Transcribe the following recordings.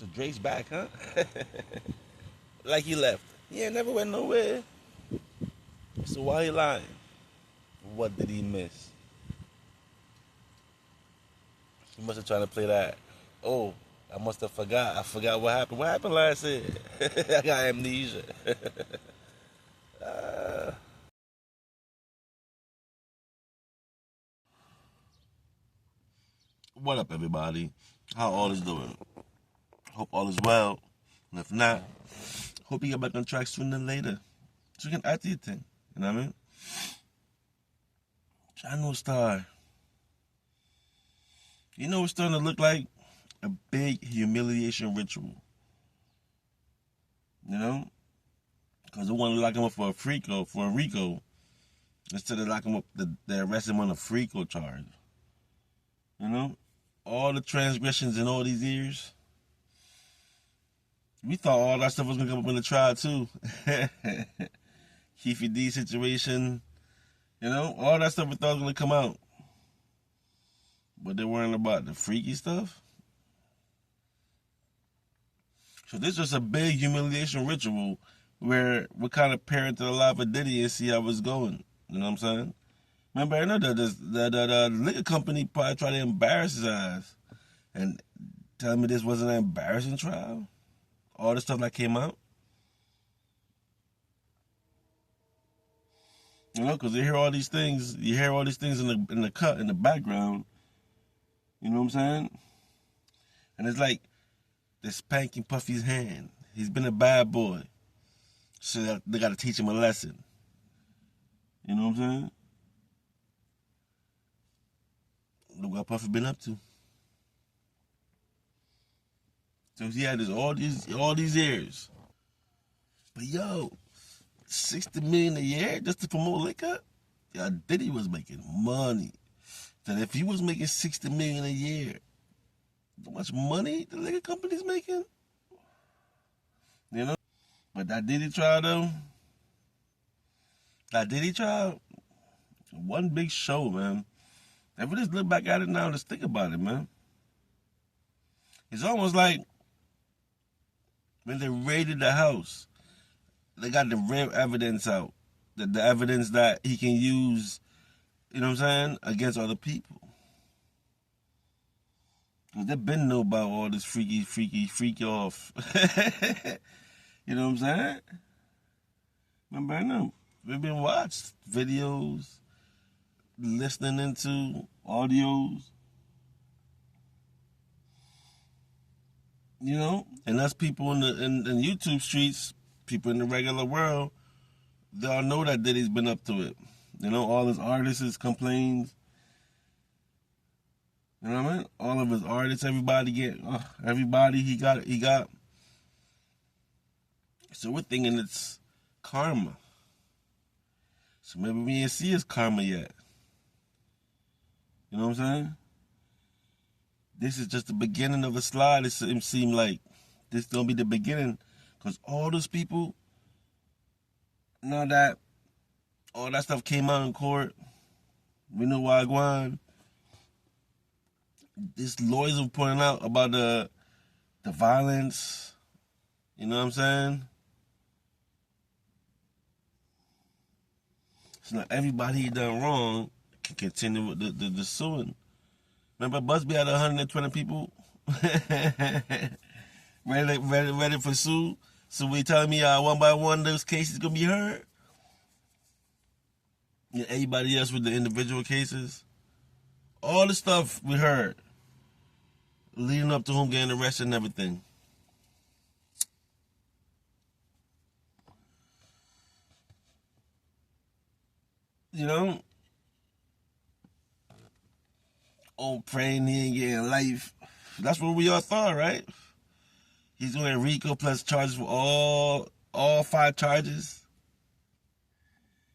So Drake's back, huh? Like he left. He ain't never went nowhere. So why he lying? What did he miss? He must have tried to play that. Oh, I must have forgot. I forgot what happened. What happened last year? I got amnesia. uh, what up, everybody? How all is doing? Hope all is well. And if not, hope you get back on track sooner than later. So you can add to your thing. You know what I mean? Channel Star. You know what's starting to look like? A big humiliation ritual. You know? Because they want to lock him up for a RICO, instead of locking him up, they arrest him on a FRICO charge. You know? All the transgressions in all these years. We thought all that stuff was going to come up in the trial, too. Keefy D situation. You know? All that stuff we thought was going to come out. But they weren't about the freaky stuff. So this was a big humiliation ritual where we kind of parent to the life of Diddy and see how it's going. You know what I'm saying? Remember, I know that the liquor company probably tried to embarrass his ass and tell me this wasn't an embarrassing trial. All the stuff that came out. You know, because you hear all these things. You hear all these things in the background. You know what I'm saying? And it's like they're spanking Puffy's hand. He's been a bad boy. So they got to teach him a lesson. You know what I'm saying? Look what Puffy been up to. So he had this all these years. But yo, $60 million a year just to promote liquor? Yeah, Diddy was making money. That if he was making $60 million a year, how much money the liquor company's making? You know? But that Diddy trial though, one big show, man. If we just look back at it now, just think about it, man. It's almost like when they raided the house, they got the real evidence out. The evidence that he can use, you know what I'm saying, against other people. Because they've been know about all this freaky off. You know what I'm saying? Remember, I know. We've been watched videos, listening into audios. You know? And us people in the YouTube streets, people in the regular world, they all know that Diddy's been up to it. You know, all his artists complains. You know what I mean? All of his artists, everybody he got. So we're thinking it's karma. So maybe we ain't see his karma yet. You know what I'm saying? This is just the beginning of a slide. It seemed like this gonna be the beginning, because all those people, now that all that stuff came out in court, we know why Guan. These lawyers are pointing out about the violence. You know what I'm saying? So now everybody he done wrong can continue with the suing. Remember Busby had 120 people ready for sue. So we telling me one by one those cases gonna be heard? Yeah, everybody else with the individual cases. All the stuff we heard leading up to him getting arrested and everything. You know? Oh, praying he ain't getting life. That's what we all thought, right? He's doing RICO plus charges for all 5 charges.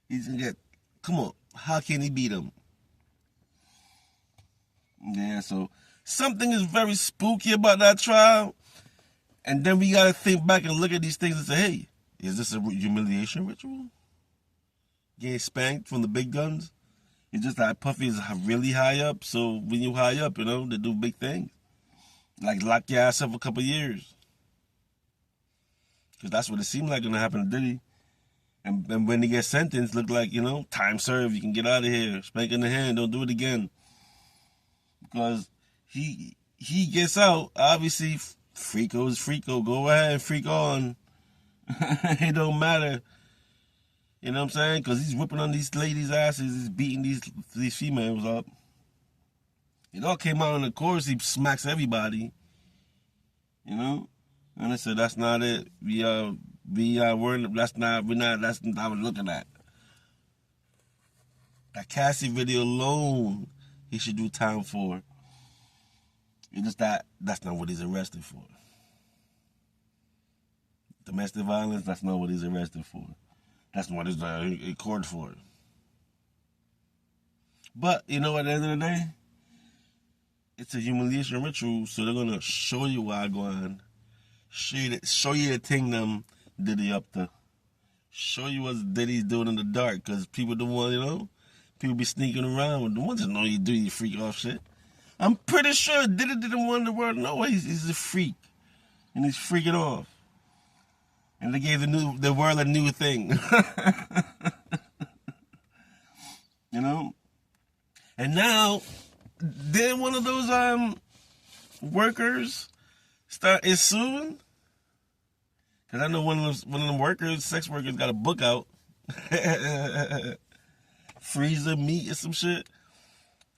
He's gonna get, come on, how can he beat him? Yeah, so something is very spooky about that trial. And then we gotta think back and look at these things and say, hey, is this a humiliation ritual? Getting spanked from the big guns? It's just that Puffy is really high up, so when you high up, you know, they do big things. Like lock your ass up for a couple years. Because that's what it seemed like gonna happen to Diddy. And when he gets sentenced, look like, time served, you can get out of here. Spank in the hand, don't do it again. Because he gets out, obviously, Freako is Freako. Go ahead and freak on. It don't matter. You know what I'm saying? Because he's whipping on these ladies' asses. He's beating these females up. It all came out in the chorus. He smacks everybody. And I said, that's not it. We're not looking at. That Cassie video alone, he should do time for. It's just that's not what he's arrested for. Domestic violence, that's not what he's arrested for. That's what he's in court for. But, at the end of the day, it's a humiliation ritual, so they're going to show you why go on. Show you the thing them Diddy up to. Show you what Diddy's doing in the dark, because people don't want, people be sneaking around. The ones that know you do you freak off shit. I'm pretty sure Diddy didn't want the world to know he's a freak. And he's freaking off. And they gave the world a new thing. And now, then one of those workers is suing. Because I know one of them workers, sex workers, got a book out. Freezer meat or some shit.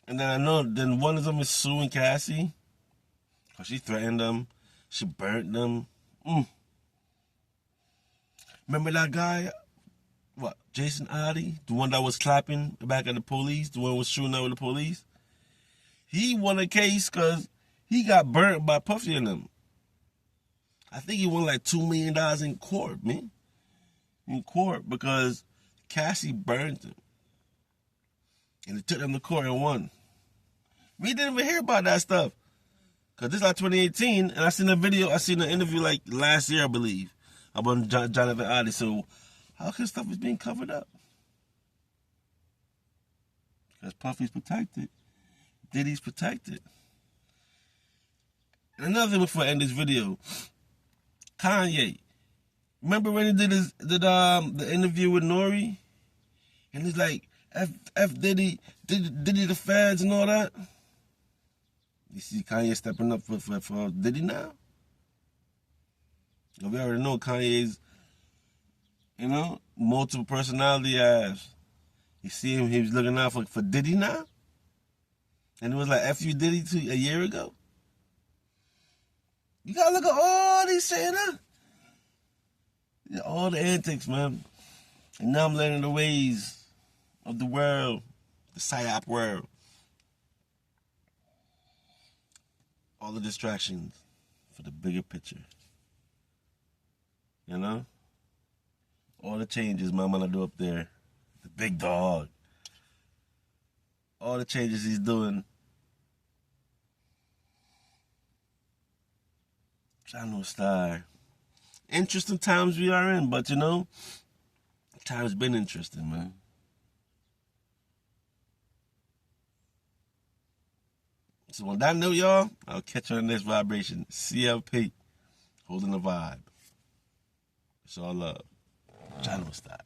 And then I know one of them is suing Cassie. Because she threatened them. She burnt them. Remember that guy? What? Jason Addy? The one that was clapping back at the police? The one who was shooting out with the police? He won a case because he got burnt by Puffy and them. I think he won like $2 million in court, man. In court because Cassie burned him. And it took them to court and won. We didn't even hear about that stuff. Because this is like 2018, and I seen an interview like last year, I believe, about Jonathan Addy. So how come stuff is being covered up? Because Puffy's protected. Diddy's protected. And another thing before I end this video, Kanye. Remember when he did the interview with Nori? And he's like, F Diddy the feds and all that? You see Kanye stepping up for Diddy now? We already know Kanye's, multiple personality ass. You see him, he was looking out for Diddy now? And it was like, F you Diddy a year ago? You gotta look at all these saying that. Yeah, all the antics, man. And now I'm learning the ways of the world, the psy-opp world. All the distractions for the bigger picture. All the changes my man do up there. The big dog. All the changes he's doing. Channel Star. Interesting times we are in, but time's been interesting, man. So on that note, y'all, I'll catch you on the next vibration. CLP, holding the vibe. It's all love. Channel Star.